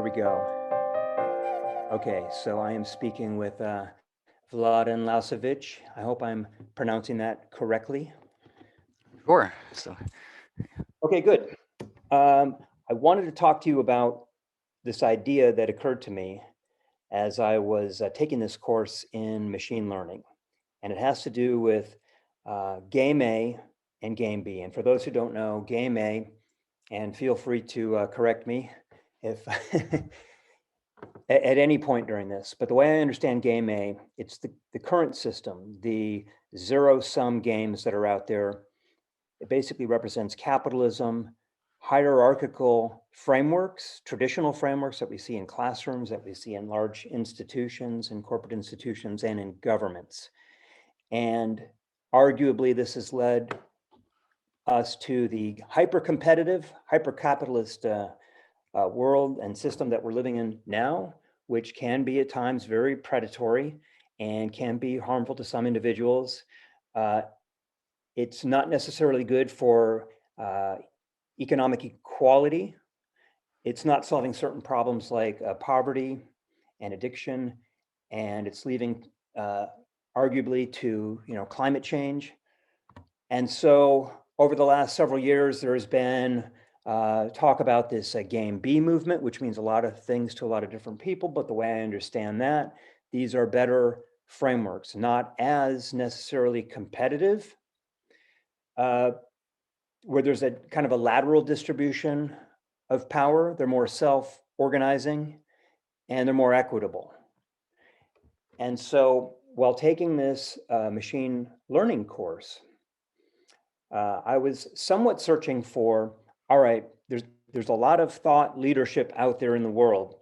we go. Okay, so I am speaking with Vladan Lausevic. I hope I'm pronouncing that correctly. Sure. Okay, good. I wanted to talk to you about this idea that occurred to me as I was taking this course in machine learning. And it has to do with game A and game B. And for those who don't know, game A, and feel free to correct me if at any point during this, but the way I understand game A, it's the current system, the zero-sum games that are out there. It basically represents capitalism, hierarchical frameworks, traditional frameworks that we see in classrooms, that we see in large institutions, in corporate institutions, and in governments. And arguably, this has led us to the hyper-competitive, hyper-capitalist world and system that we're living in now, which can be at times very predatory and can be harmful to some individuals. It's not necessarily good for economic equality. It's not solving certain problems like poverty and addiction, and it's leading arguably to climate change. And so over the last several years, there has been talk about this game B movement, which means a lot of things to a lot of different people. But the way I understand that, these are better frameworks, not as necessarily competitive, where there's a kind of a lateral distribution of power. They're more self-organizing and they're more equitable. And so while taking this machine learning course, I was somewhat searching for, all right, there's a lot of thought leadership out there in the world.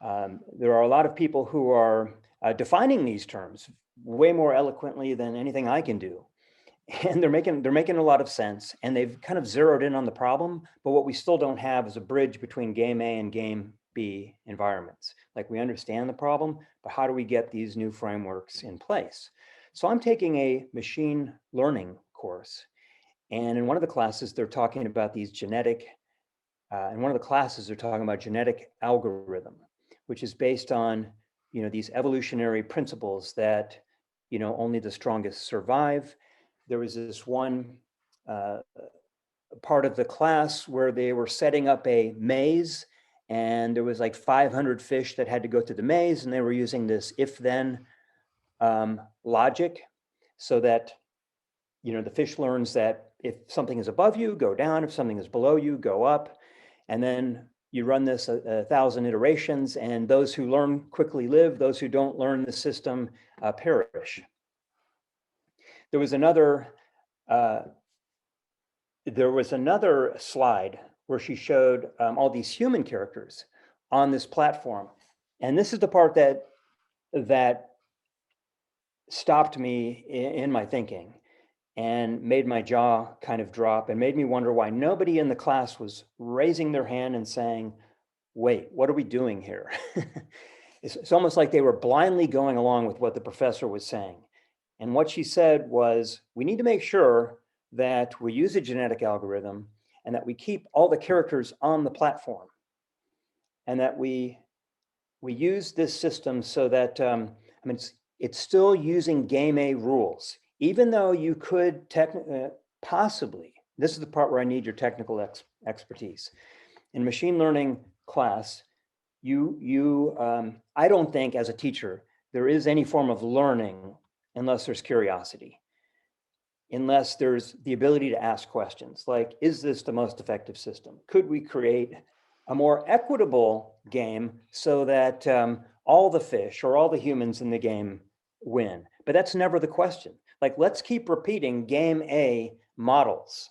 There are a lot of people who are defining these terms way more eloquently than anything I can do. And they're making a lot of sense, and they've kind of zeroed in on the problem, but what we still don't have is a bridge between game A and game B environments. Like, we understand the problem, but how do we get these new frameworks in place? So I'm taking a machine learning course, and in one of the classes, they're talking about these genetic, in one of the classes, they're talking about genetic algorithm, which is based on, these evolutionary principles that, only the strongest survive. There was this one part of the class where they were setting up a maze, and there was like 500 fish that had to go through the maze, and they were using this if-then logic, so that the fish learns that if something is above you, go down. If something is below you, go up. And then you run this 1,000 iterations, and those who learn quickly live. Those who don't learn the system perish. There was another slide where she showed all these human characters on this platform. And this is the part that stopped me in my thinking and made my jaw kind of drop and made me wonder why nobody in the class was raising their hand and saying, wait, what are we doing here? It's almost like they were blindly going along with what the professor was saying. And what she said was, we need to make sure that we use a genetic algorithm and that we keep all the characters on the platform, and that we use this system so that, it's still using game A rules, even though you could possibly, this is the part where I need your technical expertise. In machine learning class, I don't think as a teacher, there is any form of learning unless there's curiosity, unless there's the ability to ask questions like, is this the most effective system? Could we create a more equitable game so that all the fish or all the humans in the game win? But that's never the question. Like, let's keep repeating game A models.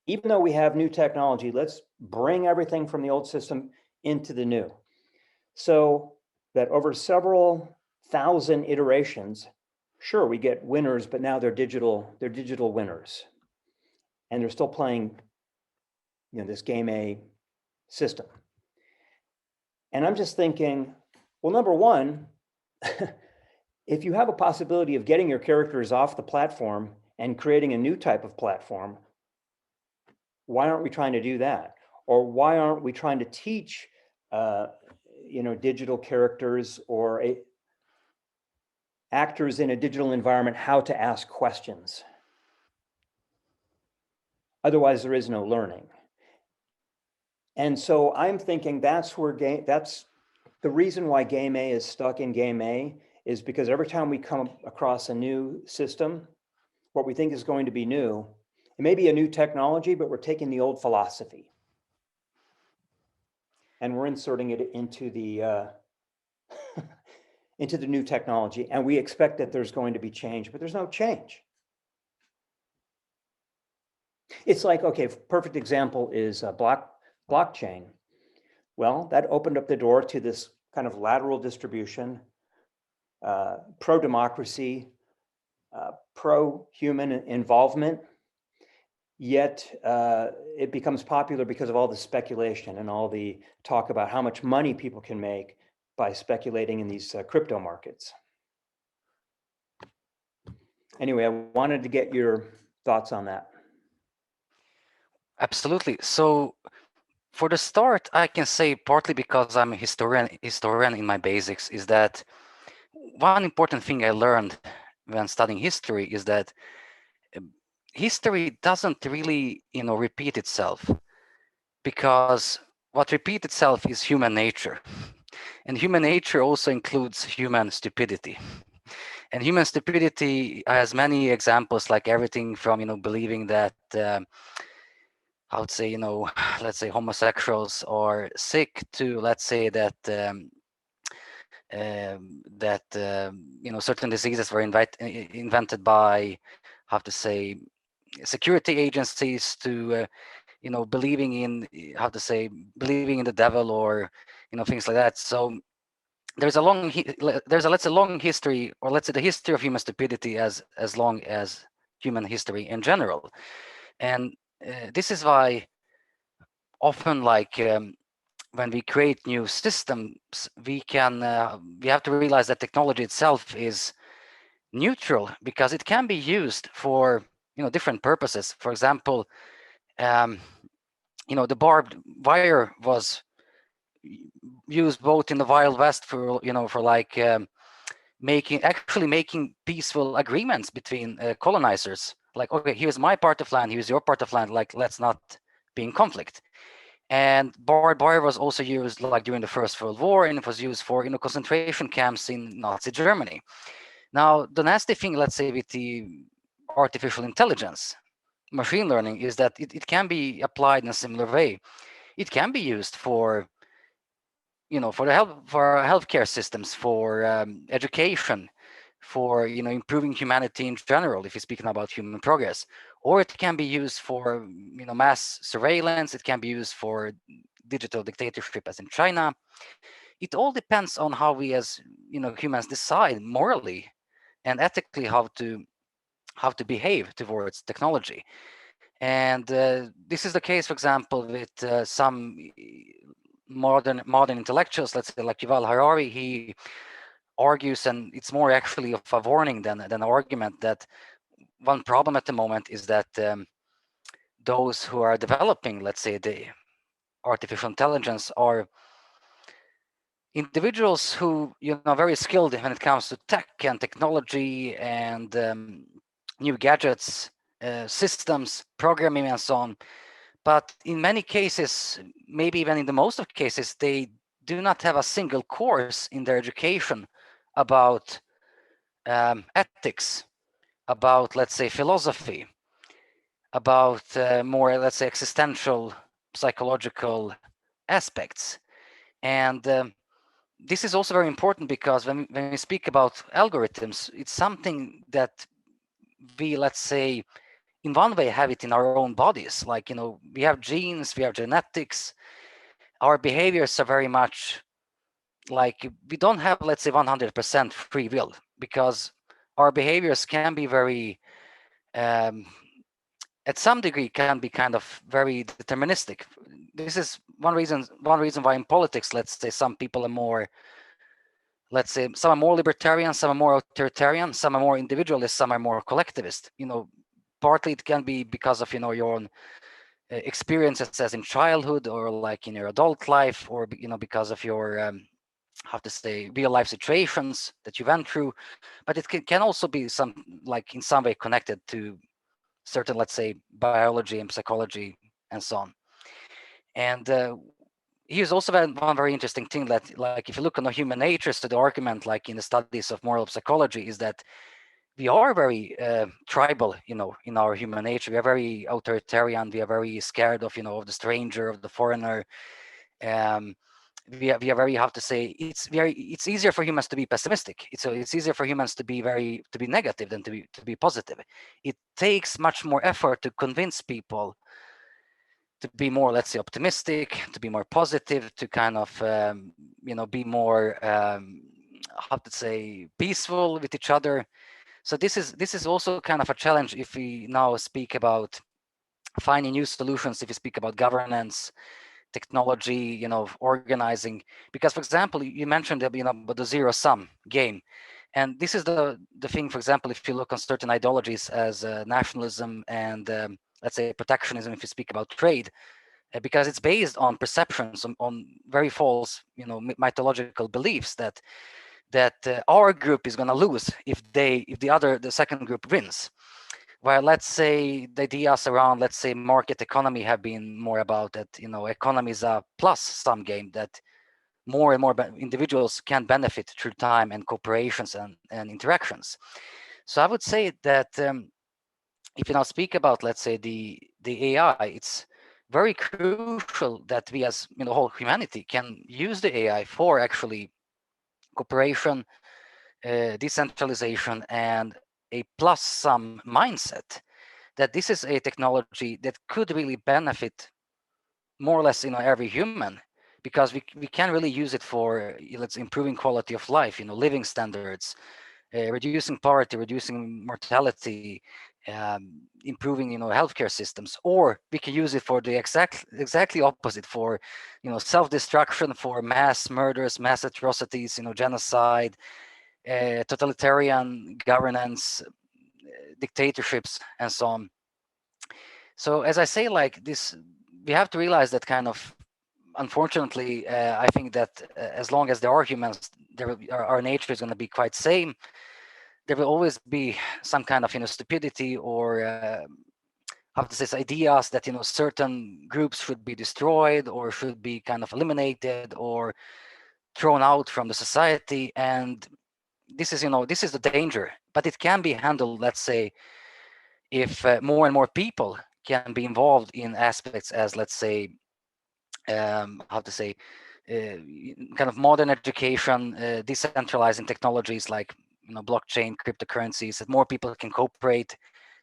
Even though we have new technology, let's bring everything from the old system into the new. So that over several thousand iterations, sure, we get winners, but now they're digital winners. And they're still playing, this game A system. And I'm just thinking, well, number one, if you have a possibility of getting your characters off the platform and creating a new type of platform, why aren't we trying to do that? Or why aren't we trying to teach digital characters or actors in a digital environment how to ask questions. Otherwise, there is no learning. And so I'm thinking that's the reason why Game A is stuck in Game A is because every time we come across a new system, what we think is going to be new, it may be a new technology, but we're taking the old philosophy and we're inserting it into the into the new technology, and we expect that there's going to be change, but there's no change. It's like, okay, perfect example is blockchain. Well, that opened up the door to this kind of lateral distribution, pro-democracy, pro-human involvement, yet it becomes popular because of all the speculation and all the talk about how much money people can make by speculating in these crypto markets. Anyway, I wanted to get your thoughts on that. Absolutely. So for the start, I can say partly because I'm a historian in my basics is that one important thing I learned when studying history is that history doesn't really, repeat itself, because what repeats itself is human nature. And human nature also includes human stupidity. And human stupidity has many examples, like everything from, believing that, I would say, let's say homosexuals are sick, to let's say that certain diseases were invented by, how to say, security agencies, to believing in, believing in the devil, or things like that. So there's a long history, or let's say the history of human stupidity as long as human history in general. And this is why often, like, when we create new systems, we have to realize that technology itself is neutral, because it can be used for different purposes. For example, the barbed wire was used both in the Wild West for like making peaceful agreements between colonizers. Like, okay, here's my part of land, here's your part of land, like, let's not be in conflict. And barbed wire was also used like during the First World War, and it was used for concentration camps in Nazi Germany. Now, the nasty thing, let's say, with the artificial intelligence, machine learning, is that it can be applied in a similar way. It can be used for for healthcare systems, for education, for improving humanity in general, if you're speaking about human progress. Or it can be used for mass surveillance. It can be used for digital dictatorship, as in China. It all depends on how we as humans decide morally and ethically how to behave towards technology. And this is the case, for example, with some modern intellectuals, let's say like Yuval Harari. He argues, and it's more actually of a warning than an argument, that one problem at the moment is that those who are developing, let's say, the artificial intelligence are individuals who are very skilled when it comes to tech and technology and new gadgets, systems, programming, and so on. But in many cases, maybe even in the most of cases, they do not have a single course in their education about ethics, about, let's say, philosophy, about more, let's say, existential psychological aspects. And this is also very important, because when we speak about algorithms, it's something that we, let's say, in one way have it in our own bodies. Like, we have genes, we have genetics. Our behaviors are very much like, we don't have, let's say, 100% free will, because our behaviors can be very, at some degree, can be kind of very deterministic. This is one reason why in politics, let's say, some people are more, let's say, some are more libertarian, some are more authoritarian, some are more individualist, some are more collectivist. Partly it can be because of your own experiences as in childhood or like in your adult life, or because of your how to say real life situations that you went through. But it can also be some like in some way connected to certain, let's say, biology and psychology and so on. And here's also one very interesting thing that, like, if you look on the human nature, so the argument, like in the studies of moral psychology, is that we are very tribal, in our human nature. We are very authoritarian. We are very scared of, of the stranger, of the foreigner. Um, we are very, how to say, it's easier for humans to be pessimistic. It's easier for humans to be negative than to be positive. It takes much more effort to convince people to be more, let's say, optimistic, to be more positive, to kind of be more how to say peaceful with each other. So this is also kind of a challenge if we now speak about finding new solutions, if we speak about governance, technology, organizing. Because, for example, you mentioned about the zero sum game, and this is the thing. For example, if you look on certain ideologies as nationalism and let's say protectionism, if you speak about trade, because it's based on perceptions, on very false, mythological beliefs that our group is going to lose if the second group wins. While, let's say, the ideas around, let's say, market economy have been more about that, economy is a plus sum game, that more and more individuals can benefit through time and cooperations and interactions. So I would say that if you now speak about, let's say, the AI, it's very crucial that we as whole humanity can use the AI for actually cooperation, decentralization, and a plus sum mindset, that this is a technology that could really benefit more or less every human, because we can really use it for, let's improving quality of life, living standards, reducing poverty, reducing mortality, improving healthcare systems. Or we can use it for the exactly opposite, for self-destruction, for mass murders, mass atrocities, genocide, totalitarian governance, dictatorships, and so on. So as I say, like this, we have to realize that kind of, unfortunately, I think that as long as there are humans, our nature is going to be quite same. There will always be some kind of stupidity, or how to say, ideas that certain groups should be destroyed or should be kind of eliminated or thrown out from the society. And this is the danger. But it can be handled, let's say, if more and more people can be involved in aspects as, let's say, how to say, kind of modern education, decentralizing technologies like blockchain, cryptocurrencies, that more people can cooperate.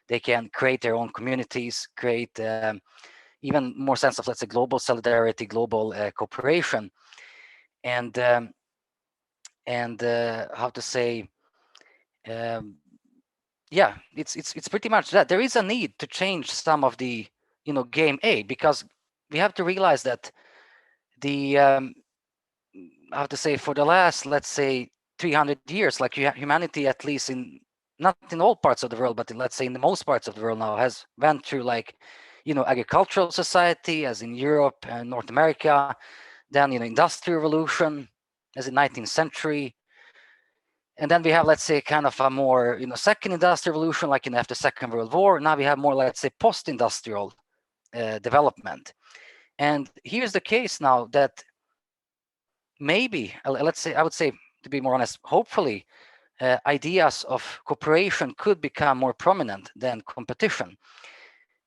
They can create their own communities, create even more sense of, let's say, global solidarity, global cooperation, and how to say, yeah, it's pretty much that. There is a need to change some of the game A, because we have to realize that the how to say, for the last, let's say, 300 years, like humanity, at least in, not in all parts of the world, but let's say in the most parts of the world now, has went through, like, agricultural society, as in Europe and North America, then industrial revolution, as in 19th century, and then we have, let's say, kind of a more second industrial revolution, like after Second World War. Now we have more, let's say, post-industrial development. And here's the case now that maybe, let's say, I would say, to be more honest, hopefully, ideas of cooperation could become more prominent than competition.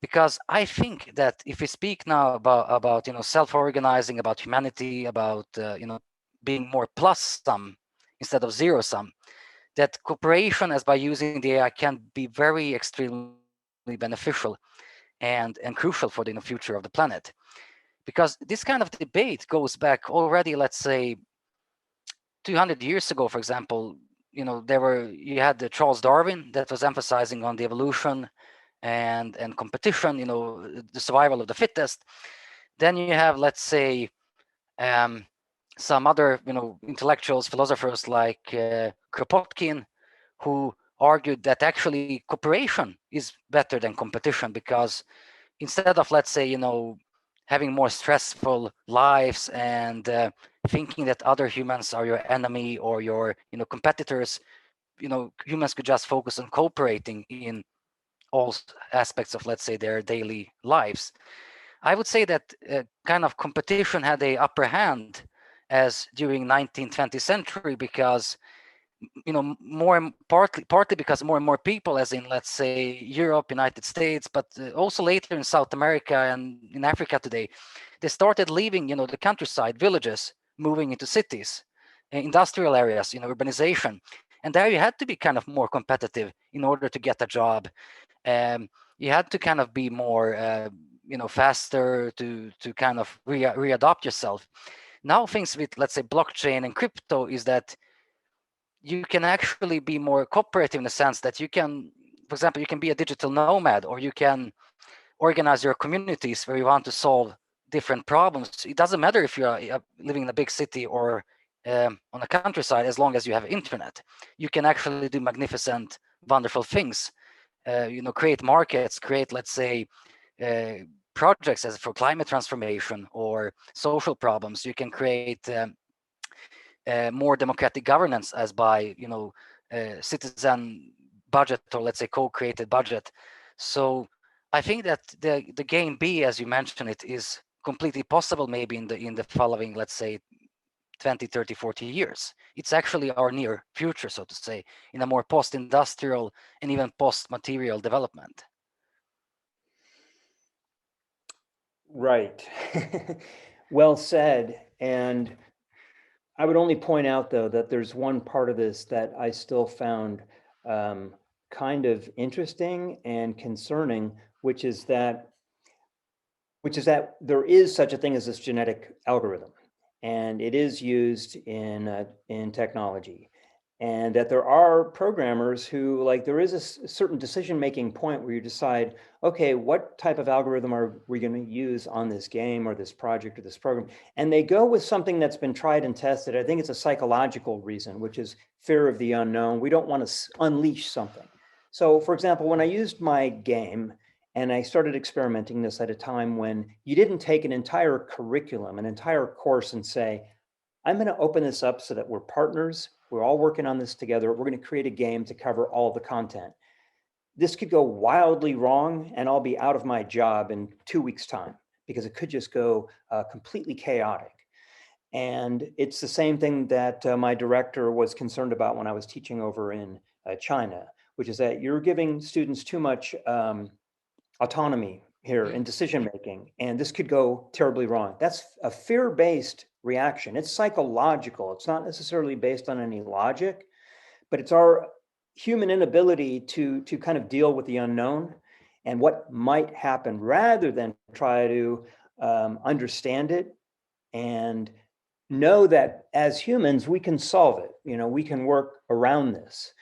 Because I think that if we speak now about self-organizing, about humanity, about being more plus sum instead of zero sum, that cooperation, as by using the AI, can be very extremely beneficial and crucial for the future of the planet. Because this kind of debate goes back already, let's say, 200 years ago. For example, you had the Charles Darwin that was emphasizing on the evolution and competition, the survival of the fittest. Then you have, let's say, some other intellectuals, philosophers like Kropotkin, who argued that actually cooperation is better than competition, because instead of, let's say, having more stressful lives and thinking that other humans are your enemy or your competitors, humans could just focus on cooperating in all aspects of, let's say, their daily lives. I would say that kind of competition had a upper hand as during 19th, 20th century, because partly because more and more people, as in, let's say, Europe, United States, but also later in South America and in Africa today, they started leaving the countryside villages, moving into cities, industrial areas, urbanization. And there you had to be kind of more competitive in order to get a job. You had to kind of be more faster to kind of readopt yourself. Now things with, let's say, blockchain and crypto is that you can actually be more cooperative in the sense that you can, for example, you can be a digital nomad, or you can organize your communities where you want to solve different problems. It doesn't matter if you're living in a big city or on the countryside, as long as you have internet. You can actually do magnificent, wonderful things. Create markets, create, let's say, projects as for climate transformation or social problems. You can create more democratic governance as by citizen budget, or let's say co-created budget. So I think that the game B, as you mentioned, it is completely possible maybe in the following, let's say, 20, 30, 40 years. It's actually our near future, so to say, in a more post-industrial and even post-material development. Right. Well said. And I would only point out, though, that there's one part of this that I still found kind of interesting and concerning, which is that there is such a thing as this genetic algorithm, and it is used in technology, and that there are programmers who, like, there is a certain decision-making point where you decide, okay, what type of algorithm are we going to use on this game or this project or this program? And they go with something that's been tried and tested. I think it's a psychological reason, which is fear of the unknown. We don't want to unleash something. So, for example, when I used my game, and I started experimenting this at a time when you didn't take an entire curriculum, an entire course, and say, I'm going to open this up so that we're partners. We're all working on this together. We're going to create a game to cover all the content. This could go wildly wrong, and I'll be out of my job in 2 weeks' time, because it could just go completely chaotic. And it's the same thing that my director was concerned about when I was teaching over in China, which is that you're giving students too much autonomy here in decision making, and this could go terribly wrong. That's a fear-based reaction. It's psychological. It's not necessarily based on any logic, but it's our human inability to kind of deal with the unknown and what might happen, rather than try to understand it and know that as humans we can solve it. We can work around this.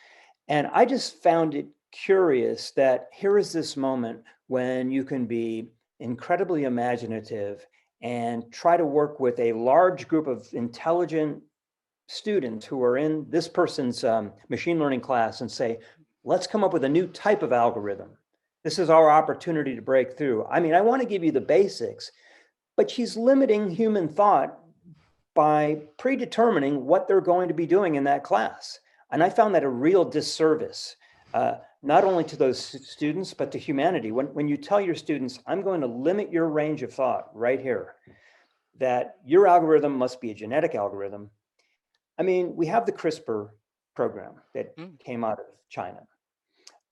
And I just found it curious that here is this moment when you can be incredibly imaginative and try to work with a large group of intelligent students who are in this person's machine learning class and say, let's come up with a new type of algorithm. This is our opportunity to break through. I mean, I want to give you the basics, but she's limiting human thought by predetermining what they're going to be doing in that class. And I found that a real disservice, not only to those students, but to humanity. When you tell your students, I'm going to limit your range of thought right here, that your algorithm must be a genetic algorithm. I mean, we have the CRISPR program that came out of China.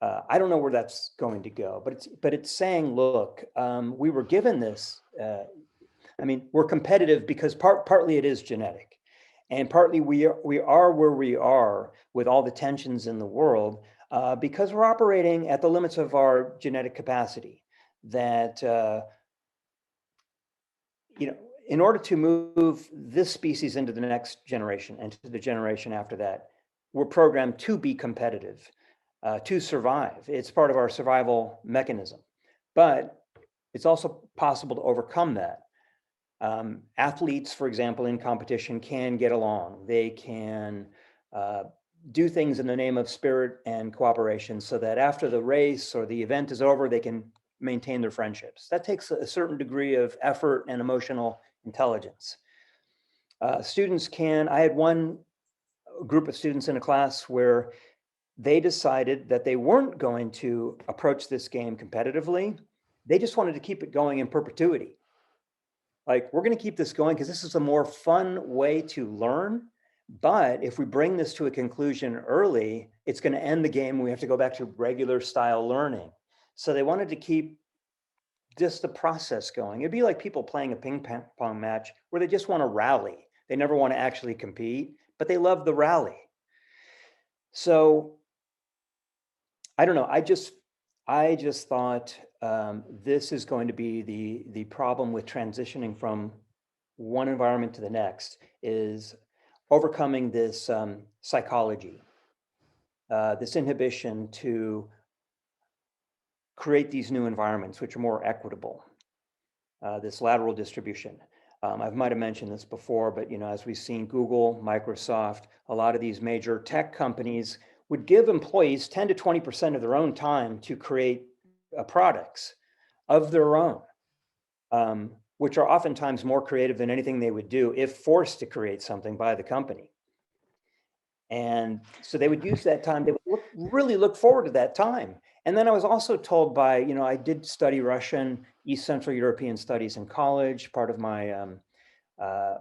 I don't know where that's going to go, but it's saying, look, we were given this. I mean, we're competitive because partly it is genetic, and partly we are where we are with all the tensions in the world because we're operating at the limits of our genetic capacity. That in order to move this species into the next generation and to the generation after that, we're programmed to be competitive, to survive. It's part of our survival mechanism, but it's also possible to overcome that. Athletes, for example, in competition can get along. They can do things in the name of spirit and cooperation, so that after the race or the event is over, they can maintain their friendships. That takes a certain degree of effort and emotional intelligence. I had one group of students in a class where they decided that they weren't going to approach this game competitively. They just wanted to keep it going in perpetuity. Like, we're going to keep this going because this is a more fun way to learn. But if we bring this to a conclusion early, it's going to end the game. We have to go back to regular style learning. So they wanted to keep just the process going. It'd be like people playing a ping pong match where they just want to rally. They never want to actually compete, but they love the rally. So I don't know. I just thought this is going to be the problem with transitioning from one environment to the next, is overcoming this psychology, this inhibition to create these new environments which are more equitable, this lateral distribution. I might have mentioned this before, but as we've seen, Google, Microsoft, a lot of these major tech companies would give employees 10 to 20% of their own time to create products of their own, which are oftentimes more creative than anything they would do if forced to create something by the company. And so they would use that time. They would really look forward to that time. And then I was also told by, I did study Russian, East Central European studies in college, part of my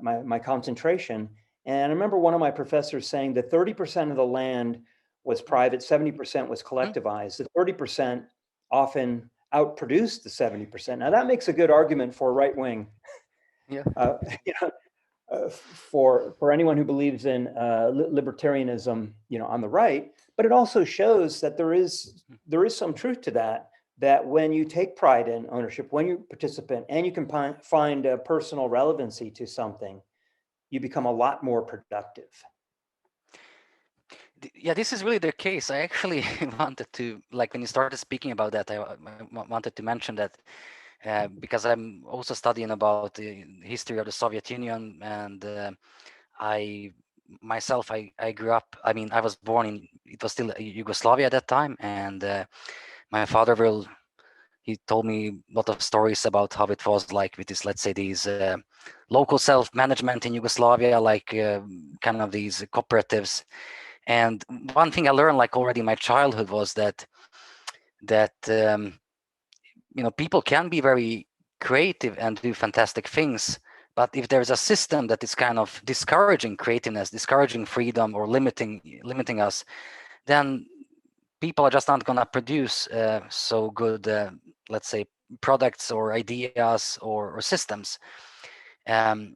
my concentration. And I remember one of my professors saying that 30% of the land was private, 70% was collectivized. The 30% often outproduced the 70%. Now that makes a good argument for right wing. Yeah. For anyone who believes in libertarianism, on the right, but it also shows that there is some truth to that. That when you take pride in ownership, when you're a participant, and you can find a personal relevancy to something, you become a lot more productive. Yeah, this is really the case. I actually wanted to, like, when you started speaking about that, I wanted to mention that because I'm also studying about the history of the Soviet Union, and I myself, I grew up, I was born in, it was still Yugoslavia at that time, and my father he told me a lot of stories about how it was like with this, let's say, these local self-management in Yugoslavia, like kind of these cooperatives. And one thing I learned, like already in my childhood, was that people can be very creative and do fantastic things, but if there's a system that is kind of discouraging creativeness, discouraging freedom, or limiting us, then people are just not going to produce so good, let's say, products or ideas or systems. And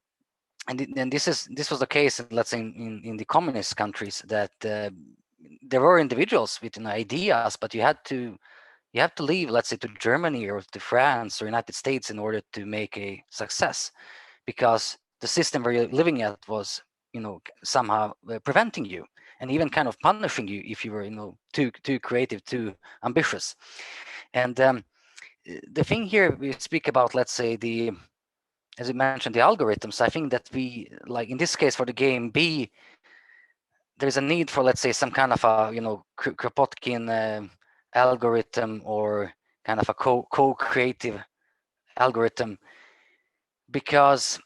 this was the case, let's say, in the communist countries, that there were individuals with ideas, but you have to leave, let's say, to Germany or to France or United States in order to make a success, because the system where you're living at was, somehow preventing you and even kind of punishing you if you were, too creative, too ambitious. And the thing here, we speak about, let's say, as you mentioned, the algorithms. I think that we, like in this case for the game B, there's a need for, let's say, some kind of a, Kropotkin algorithm, or kind of a co-creative algorithm, because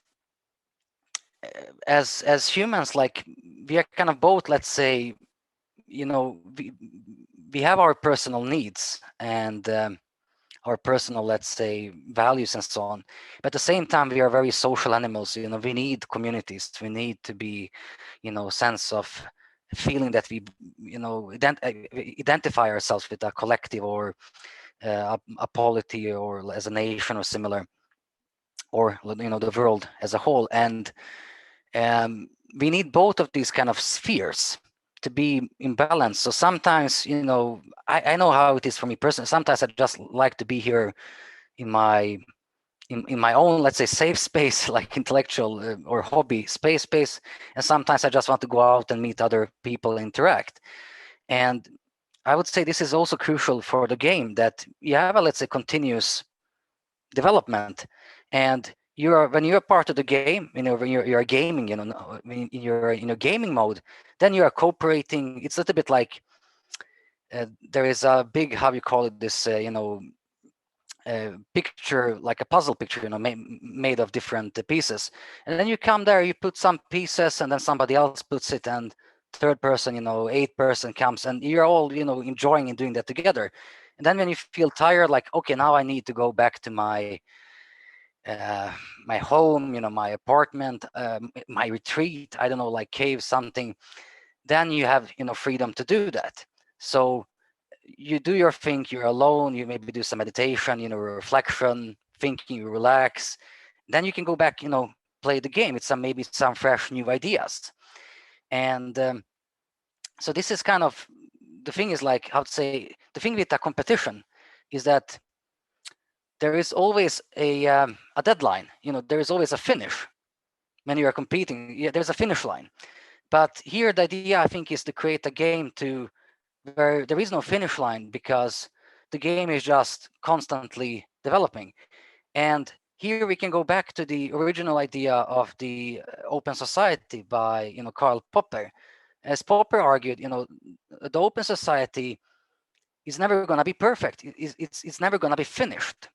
as humans, like, we are kind of both, let's say, we have our personal needs and our personal, let's say, values and so on, but at the same time we are very social animals. We need communities, we need to be, sense of feeling that we, identify ourselves with a collective, or a polity, or as a nation, or similar, or the world as a whole. And we need both of these kind of spheres to be in balance. So sometimes, I know how it is for me personally. Sometimes I just like to be here in my own, let's say, safe space, like intellectual or hobby space. And sometimes I just want to go out and meet other people, interact. And I would say this is also crucial for the game, that you have a, let's say, continuous development. And when you're part of the game, when you're gaming, when you're in a gaming mode, then you are cooperating. It's a little bit like there is a big, how you call it, this, picture, like a puzzle picture, you know, made of different pieces. And then you come there, you put some pieces, and then somebody else puts it, and third person, you know, eighth person comes, and you're all, you know, enjoying and doing that together. And then when you feel tired, like, okay, now I need to go back to my home, you know, my apartment, my retreat, I don't know, like cave, something, then you have, you know, freedom to do that. So you do your thing, you're alone, you maybe do some meditation, you know, reflection, thinking, you relax. Then you can go back, you know, play the game. It's maybe some fresh new ideas. And so this is kind of, the thing is, like, how to say, the thing with a competition is that there is always a deadline, you know, there is always a finish. When you are competing, yeah, there's a finish line. But here the idea, I think, is to create a game to where there is no finish line, because the game is just constantly developing. And here we can go back to the original idea of the open society by, you know, Karl Popper. As Popper argued, you know, the open society is never going to be perfect. It's never going to be finished.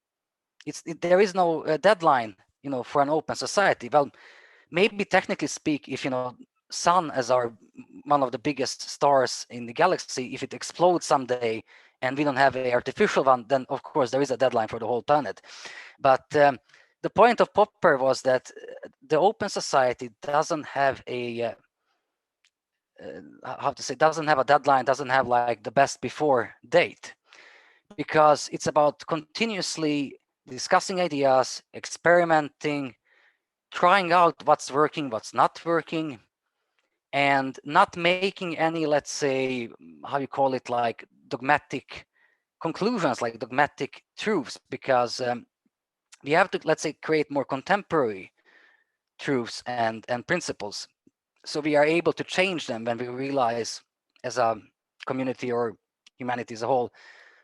There is no deadline, you know, for an open society. Well, maybe technically speak, if, you know, sun as our one of the biggest stars in the galaxy, if it explodes someday and we don't have a artificial one, then of course there is a deadline for the whole planet. But the point of Popper was that the open society doesn't have a how to say, doesn't have a deadline, doesn't have like the best before date, because it's about continuously discussing ideas, experimenting, trying out what's working, what's not working, and not making any, let's say, how you call it, like dogmatic conclusions, like dogmatic truths, because we have to, let's say, create more contemporary truths and principles. So we are able to change them when we realize, as a community or humanity as a whole,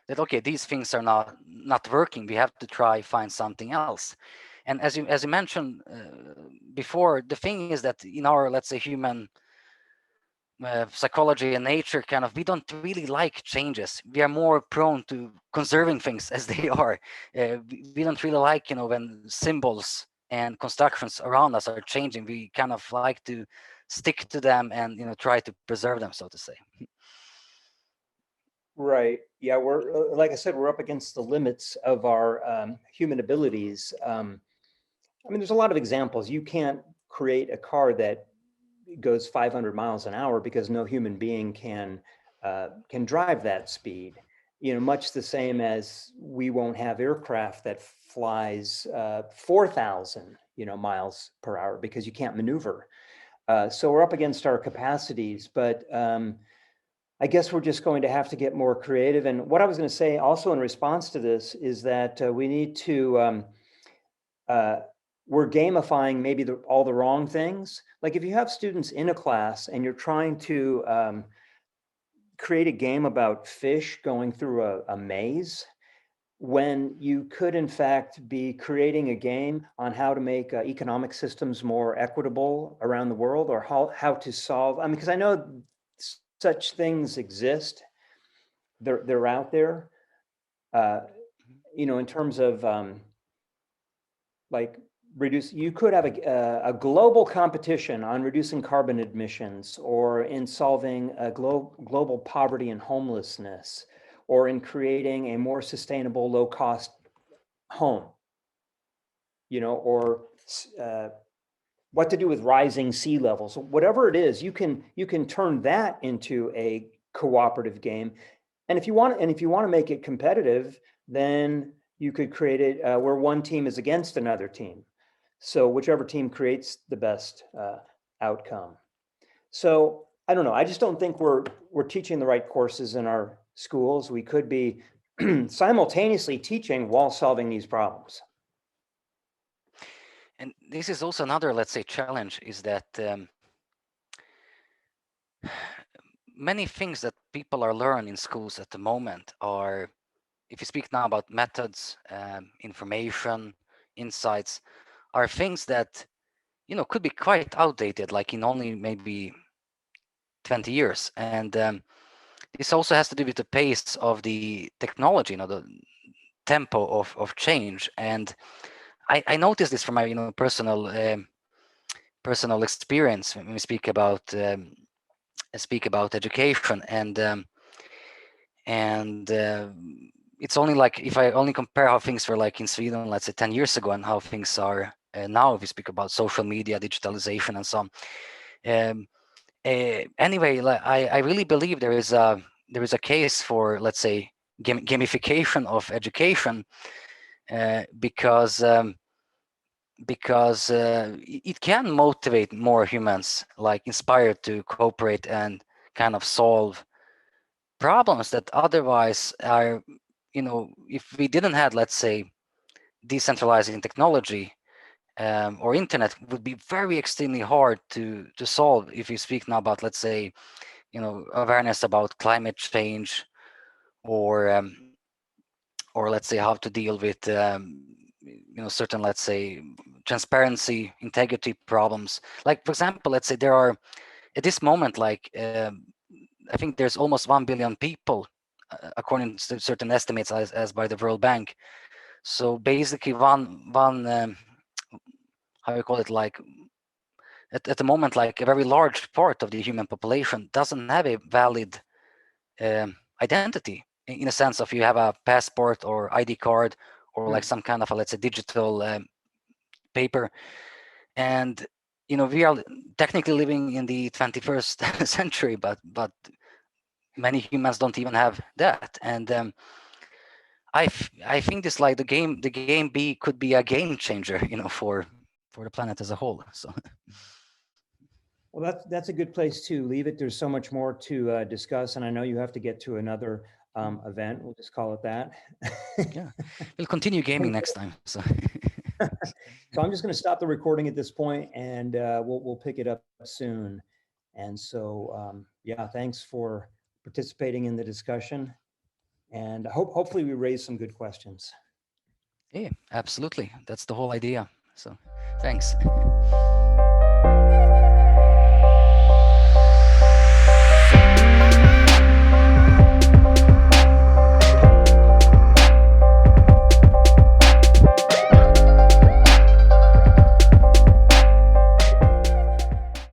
that okay, these things are not working. We have to try find something else. And as you mentioned before, the thing is that in our, let's say, human psychology and nature, kind of, we don't really like changes. We are more prone to conserving things as they are. We don't really like, you know, when symbols and constructions around us are changing. We kind of like to stick to them and, you know, try to preserve them, so to say. Right. Yeah, we're like I said, we're up against the limits of our human abilities. I mean, there's a lot of examples. You can't create a car that goes 500 miles an hour because no human being can drive that speed. You know, much the same as we won't have aircraft that flies 4,000 miles per hour because you can't maneuver. So we're up against our capacities, but I guess we're just going to have to get more creative. And what I was going to say also in response to this is that we need to we're gamifying maybe all the wrong things. Like if you have students in a class and you're trying to create a game about fish going through a maze, when you could in fact be creating a game on how to make economic systems more equitable around the world, or how to solve, I mean, because I know such things exist. They're out there, in terms of like reduce, you could have a global competition on reducing carbon emissions, or in solving global poverty and homelessness, or in creating a more sustainable low cost home, or what to do with rising sea levels. Whatever it is, you can turn that into a cooperative game. And if you want to make it competitive, then you could create it where one team is against another team. So whichever team creates the best outcome. So I don't know. I just don't think we're teaching the right courses in our schools. We could be simultaneously teaching while solving these problems. And this is also another, let's say, challenge, is that many things that people are learning in schools at the moment are, if you speak now about methods, information, insights, are things that, could be quite outdated, like in only maybe 20 years. And this also has to do with the pace of the technology, tempo of change. And I noticed this from my personal experience when we speak about education. And it's only like, if I only compare how things were like in Sweden, let's say 10 years ago, and how things are now, if we speak about social media, digitalization, and so on. Anyway, I really believe there is a case for, let's say, gamification of education, because it can motivate more humans, like inspired to cooperate and kind of solve problems that otherwise are, if we didn't have, let's say, decentralizing technology, or internet, would be very extremely hard to solve. If you speak now about, let's say, awareness about climate change, or let's say how to deal with certain, let's say, transparency, integrity problems. Like, for example, let's say there are at this moment, like, I think there's almost 1 billion people, according to certain estimates as by the World Bank. So basically one how you call it, like, at the moment, like, a very large part of the human population doesn't have a valid identity, in a sense of, you have a passport or ID card, or like some kind of a, let's say, digital paper. And we are technically living in the 21st century, but many humans don't even have that. And I think this, like, the game B could be a game changer, for the planet as a whole. So Well, that's a good place to leave it. There's so much more to discuss, and I know you have to get to another event. We'll just call it that. Yeah, we'll continue gaming next time. So so I'm just going to stop the recording at this point, and we'll pick it up soon. And so yeah, thanks for participating in the discussion, and hopefully we raised some good questions. yeah, absolutely. That's the whole idea. So thanks.